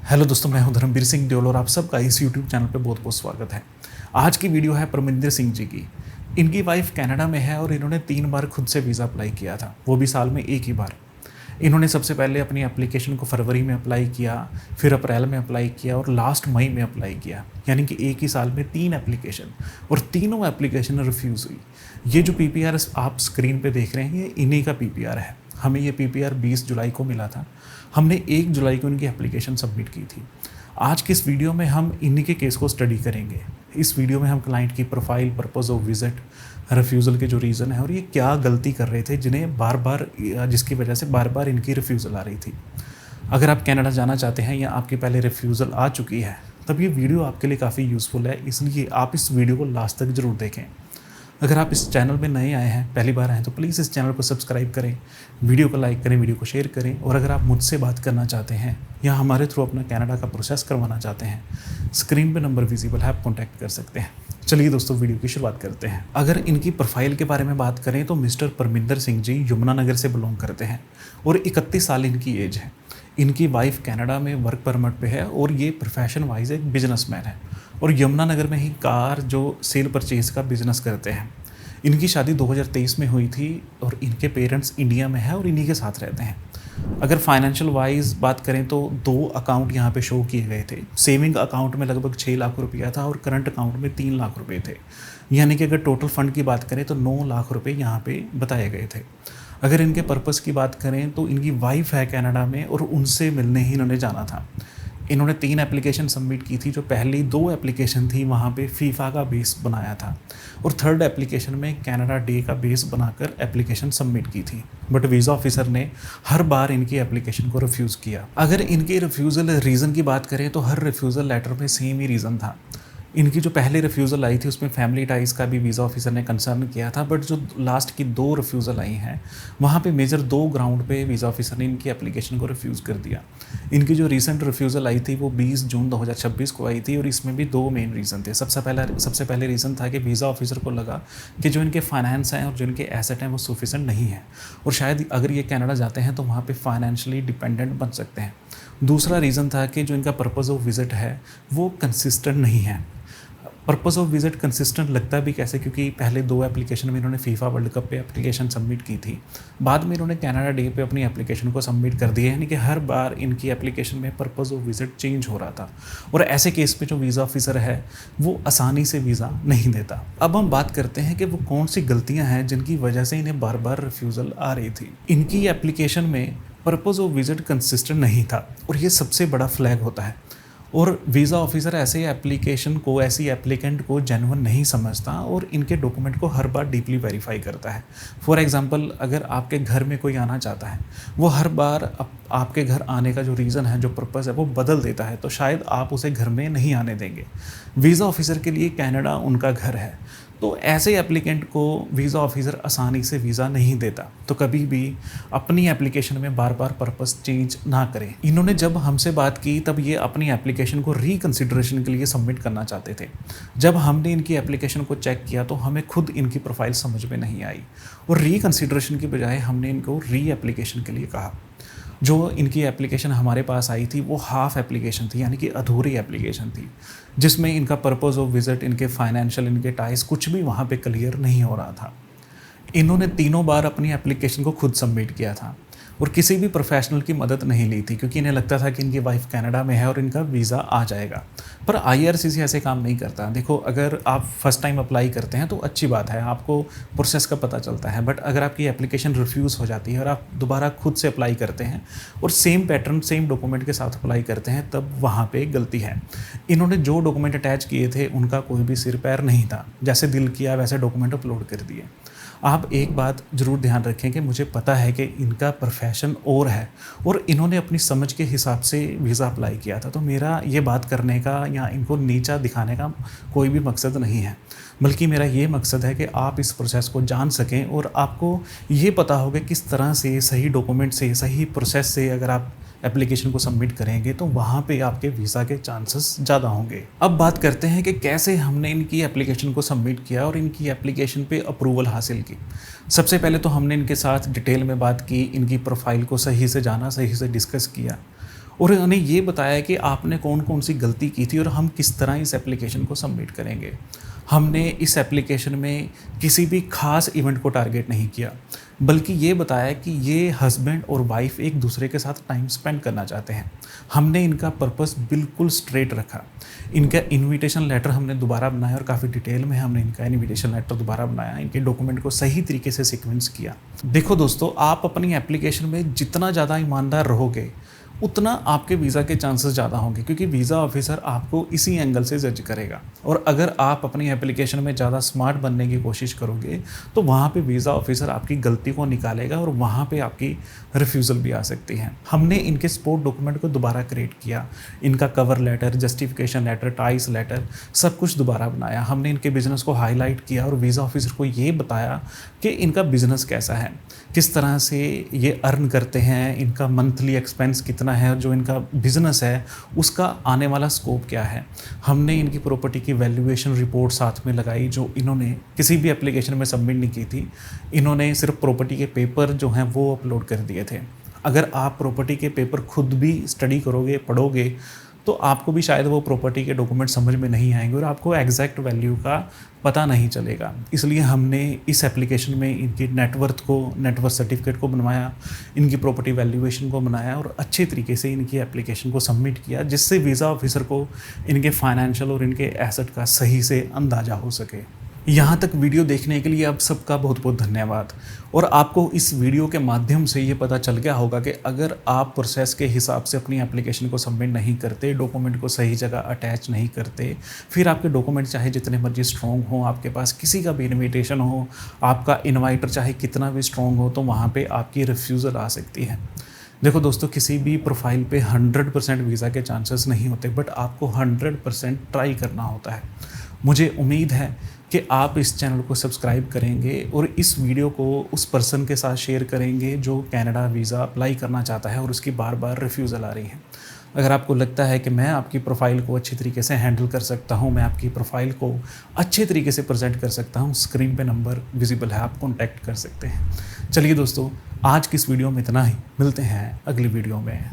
Hello दोस्तों, मैं हूं धर्मवीर सिंह देओल और आप सबका इस यूट्यूब चैनल पे बहुत बहुत स्वागत है। आज की वीडियो है परमिंदर सिंह जी की। इनकी वाइफ कनाडा में है और इन्होंने 3 बार खुद से वीज़ा अप्लाई किया था, वो भी साल में एक ही बार। इन्होंने सबसे पहले अपनी एप्लीकेशन को फरवरी में अप्लाई किया, फिर अप्रैल में अप्लाई किया और लास्ट मई में अप्लाई किया। यानी कि एक ही साल में 3 एप्लीकेशन, और तीनों एप्लीकेशन रिफ्यूज़ हुई। ये जो पीपीआर आप स्क्रीन पे देख रहे हैं, ये इन्हीं का पीपीआर है। हमें ये पीपीआर 20 जुलाई को मिला था। हमने 1 जुलाई को इनकी एप्लीकेशन सबमिट की थी। आज की इस वीडियो में हम इन्हीं के केस को स्टडी करेंगे। इस वीडियो में हम क्लाइंट की profile, purpose of visit, refusal के जो रीज़न है और ये क्या गलती कर रहे थे जिन्हें बार बार जिसकी वजह से बार बार इनकी रिफ्यूज़ल आ रही थी। अगर आप कनाडा जाना चाहते हैं या आपकी पहले रिफ्यूज़ल आ चुकी है, तब ये वीडियो आपके लिए काफ़ी यूज़फुल है, इसलिए आप इस वीडियो को लास्ट तक ज़रूर देखें। अगर आप इस चैनल में नए आए हैं, पहली बार आए हैं, तो प्लीज़ इस चैनल को सब्सक्राइब करें, वीडियो को लाइक करें, वीडियो को शेयर करें। और अगर आप मुझसे बात करना चाहते हैं या हमारे थ्रू अपना कनाडा का प्रोसेस करवाना चाहते हैं, स्क्रीन पे नंबर विजिबल है, आप कॉन्टैक्ट कर सकते हैं। चलिए दोस्तों, वीडियो की शुरुआत करते हैं। अगर इनकी प्रोफाइल के बारे में बात करें तो मिस्टर परमिंदर सिंह जी यमुनानगर से बिलोंग करते हैं और 31 साल इनकी एज है। इनकी वाइफ कनाडा में वर्क परमिट पे है और ये प्रोफेशन वाइज एक बिजनेसमैन है और यमुनानगर में ही कार जो सेल परचेज का बिजनेस करते हैं। इनकी शादी 2023 में हुई थी और इनके पेरेंट्स इंडिया में है और इन्हीं के साथ रहते हैं। अगर फाइनेंशियल वाइज बात करें तो 2 अकाउंट यहाँ पे शो किए गए थे। सेविंग अकाउंट में लगभग 6 लाख रुपया था और करंट अकाउंट में 3 लाख रुपए थे। यानी कि अगर टोटल फंड की बात करें तो 9 लाख रुपए यहाँ पे बताए गए थे। अगर इनके पर्पस की बात करें तो इनकी वाइफ है कनाडा में और उनसे मिलने ही इन्होंने जाना था। इन्होंने 3 एप्लीकेशन सबमिट की थी। जो पहली 2 एप्लीकेशन थी वहाँ पे फीफा का बेस बनाया था और थर्ड एप्लीकेशन में कनाडा डे का बेस बनाकर एप्लीकेशन सबमिट की थी, बट वीज़ा ऑफिसर ने हर बार इनकी एप्लीकेशन को रिफ्यूज़ किया। अगर इनके रिफ्यूज़ल रीज़न की बात करें तो हर रिफ्यूज़ल लेटर में सेम ही रीज़न था। इनकी जो पहली रिफ्यूज़ल आई थी उसमें फैमिली टाइज़ का भी वीज़ा ऑफिसर ने कंसर्न किया था, बट जो लास्ट की 2 रिफ्यूज़ल आई हैं वहाँ पे मेजर 2 ग्राउंड पे वीज़ा ऑफिसर ने इनकी एप्लीकेशन को रिफ्यूज़ कर दिया। इनकी जो रीसेंट रिफ्यूज़ल आई थी वो 20 जून 2026 को आई थी और इसमें भी 2 मेन रीज़न थे। सबसे पहले रीज़न था कि वीज़ा ऑफिसर को लगा कि जो इनके फाइनेंस हैं और जो इनके एसेट हैं वो सफिशेंट नहीं है और शायद अगर ये कनाडा जाते हैं तो वहाँ पर फाइनेंशियली डिपेंडेंट बन सकते हैं। दूसरा रीज़न था कि जो इनका पर्पज़ ऑफ विजिट है वो कंसिस्टेंट नहीं है। पर्पज़ ऑफ विजिट कंसिस्टेंट लगता भी कैसे, क्योंकि पहले 2 एप्लीकेशन में इन्होंने फीफा वर्ल्ड कप पे एप्लीकेशन सबमिट की थी, बाद में इन्होंने कनाडा डे पे अपनी एप्लीकेशन को सबमिट कर दिया। यानी कि हर बार इनकी एप्लीकेशन में पर्पज़ ऑफ विजिट चेंज हो रहा था और ऐसे केस में जो वीज़ा ऑफिसर है वो आसानी से वीज़ा नहीं देता। अब हम बात करते हैं कि वो कौन सी गलतियाँ हैं जिनकी वजह से इन्हें बार बार रिफ्यूज़ल आ रही थी। इनकी एप्लीकेशन में पर्पज़ ऑफ विजिट कंसिस्टेंट नहीं था और ये सबसे बड़ा फ्लैग होता है और वीज़ा ऑफिसर ऐसे एप्लीकेशन को, ऐसी एप्लीकेंट को जेन्युइन नहीं समझता और इनके डॉक्यूमेंट को हर बार डीपली वेरीफाई करता है। फॉर एग्जांपल, अगर आपके घर में कोई आना चाहता है, वो हर बार आपके घर आने का जो रीज़न है, जो पर्पज़ है, वो बदल देता है, तो शायद आप उसे घर में नहीं आने देंगे। वीज़ा ऑफिसर के लिए कनाडा उनका घर है, तो ऐसे एप्लीकेंट को वीज़ा ऑफिसर आसानी से वीज़ा नहीं देता। तो कभी भी अपनी एप्लीकेशन में बार बार पर्पस चेंज ना करें। इन्होंने जब हमसे बात की तब ये अपनी एप्लीकेशन को रीकंसिडरेशन के लिए सबमिट करना चाहते थे। जब हमने इनकी एप्लीकेशन को चेक किया तो हमें खुद इनकी प्रोफाइल समझ में नहीं आई और रीकंसिडरेशन की बजाय हमने इनको री एप्लीकेशन के लिए कहा। जो इनकी एप्लीकेशन हमारे पास आई थी वो हाफ एप्लीकेशन थी, यानी कि अधूरी एप्लीकेशन थी, जिसमें इनका पर्पज़ ऑफ विजिट, इनके फाइनेंशियल, इनके टाइज कुछ भी वहाँ पे क्लियर नहीं हो रहा था। इन्होंने 3 बार अपनी एप्लीकेशन को खुद सबमिट किया था और किसी भी प्रोफेशनल की मदद नहीं ली थी, क्योंकि इन्हें लगता था कि इनकी वाइफ कनाडा में है और इनका वीज़ा आ जाएगा। पर आईआरसीसी ऐसे काम नहीं करता। देखो, अगर आप फर्स्ट टाइम अप्लाई करते हैं तो अच्छी बात है, आपको प्रोसेस का पता चलता है, बट अगर आपकी एप्लीकेशन रिफ्यूज़ हो जाती है और आप दोबारा खुद से अप्लाई करते हैं और सेम पैटर्न, सेम डॉक्यूमेंट के साथ अप्लाई करते हैं, तब वहाँ पर गलती है। इन्होंने जो डॉक्यूमेंट अटैच किए थे उनका कोई भी सिर पैर नहीं था, जैसे दिल किया वैसे डॉक्यूमेंट अपलोड कर दिए। आप एक बात ज़रूर ध्यान रखें कि मुझे पता है कि इनका प्रोफेशन और है और इन्होंने अपनी समझ के हिसाब से वीज़ा अप्लाई किया था, तो मेरा ये बात करने का या इनको नीचा दिखाने का कोई भी मकसद नहीं है, बल्कि मेरा ये मकसद है कि आप इस प्रोसेस को जान सकें और आपको ये पता हो कि किस तरह से सही डॉक्यूमेंट से, सही प्रोसेस से अगर आप एप्लीकेशन को सबमिट करेंगे तो वहाँ पे आपके वीज़ा के चांसेस ज़्यादा होंगे। अब बात करते हैं कि कैसे हमने इनकी एप्लीकेशन को सबमिट किया और इनकी एप्लीकेशन पे अप्रूवल हासिल की। सबसे पहले तो हमने इनके साथ डिटेल में बात की, इनकी प्रोफाइल को सही से जाना, सही से डिस्कस किया और उन्हें ये बताया कि आपने कौन कौन सी गलती की थी और हम किस तरह इस एप्लीकेशन को सबमिट करेंगे। हमने इस एप्लीकेशन में किसी भी खास इवेंट को टारगेट नहीं किया, बल्कि ये बताया कि ये हस्बैंड और वाइफ एक दूसरे के साथ टाइम स्पेंड करना चाहते हैं। हमने इनका पर्पस बिल्कुल स्ट्रेट रखा। इनका इनविटेशन लेटर हमने दोबारा बनाया और काफ़ी डिटेल में हमने इनका इनविटेशन लेटर दोबारा बनाया, इनके डॉक्यूमेंट को सही तरीके से सीक्वेंस किया। देखो दोस्तों, आप अपनी एप्लीकेशन में जितना ज़्यादा ईमानदार रहोगे उतना आपके वीज़ा के चांसेस ज़्यादा होंगे, क्योंकि वीज़ा ऑफिसर आपको इसी एंगल से जज करेगा। और अगर आप अपनी एप्लीकेशन में ज़्यादा स्मार्ट बनने की कोशिश करोगे तो वहाँ पे वीज़ा ऑफिसर आपकी गलती को निकालेगा और वहाँ पे आपकी रिफ्यूज़ल भी आ सकती है। हमने इनके सपोर्ट डॉक्यूमेंट को दोबारा क्रिएट किया, इनका कवर लेटर, जस्टिफिकेशन लेटर, टाइस लेटर, सब कुछ दोबारा बनाया। हमने इनके बिज़नेस को हाईलाइट किया और वीज़ा ऑफिसर को ये बताया कि इनका बिज़नेस कैसा है, किस तरह से ये अर्न करते हैं, इनका मंथली एक्सपेंस कितना है, जो इनका बिज़नेस है उसका आने वाला स्कोप क्या है। हमने इनकी प्रॉपर्टी की वैल्यूएशन रिपोर्ट साथ में लगाई, जो इन्होंने किसी भी एप्लीकेशन में सबमिट नहीं की थी। इन्होंने सिर्फ प्रॉपर्टी के पेपर जो हैं वो अपलोड कर दिए थे। अगर आप प्रॉपर्टी के पेपर खुद भी स्टडी करोगे, पढ़ोगे, तो आपको भी शायद वो प्रॉपर्टी के डॉक्यूमेंट समझ में नहीं आएंगे और आपको एग्जैक्ट वैल्यू का पता नहीं चलेगा। इसलिए हमने इस एप्लीकेशन में इनकी नेटवर्थ सर्टिफिकेट को बनवाया, इनकी प्रॉपर्टी वैल्यूएशन को बनाया और अच्छे तरीके से इनकी एप्लीकेशन को सबमिट किया, जिससे वीज़ा ऑफिसर को इनके फाइनेंशियल और इनके एसेट का सही से अंदाज़ा हो सके। यहाँ तक वीडियो देखने के लिए आप सबका बहुत बहुत धन्यवाद। और आपको इस वीडियो के माध्यम से ये पता चल गया होगा कि अगर आप प्रोसेस के हिसाब से अपनी एप्लीकेशन को सबमिट नहीं करते, डॉक्यूमेंट को सही जगह अटैच नहीं करते, फिर आपके डॉक्यूमेंट चाहे जितने मर्जी स्ट्रॉन्ग हो, आपके पास किसी का भी इन्विटेशन हो, आपका इन्वाइटर चाहे कितना भी स्ट्रॉन्ग हो, तो वहाँ पर आपकी रिफ्यूज़ल आ सकती है। देखो दोस्तों, किसी भी प्रोफाइल पे 100% वीज़ा के चांसेस नहीं होते, बट आपको 100% ट्राई करना होता है। मुझे उम्मीद है कि आप इस चैनल को सब्सक्राइब करेंगे और इस वीडियो को उस पर्सन के साथ शेयर करेंगे जो कनाडा वीज़ा अप्लाई करना चाहता है और उसकी बार बार रिफ्यूज़ल आ रही है। अगर आपको लगता है कि मैं आपकी प्रोफाइल को अच्छी तरीके से हैंडल कर सकता हूं, मैं आपकी प्रोफाइल को अच्छे तरीके से प्रेजेंट कर सकता हूं, स्क्रीन पे नंबर विजिबल है, आप कॉन्टैक्ट कर सकते हैं। चलिए दोस्तों, आज की इस वीडियो में इतना ही। मिलते हैं अगली वीडियो में।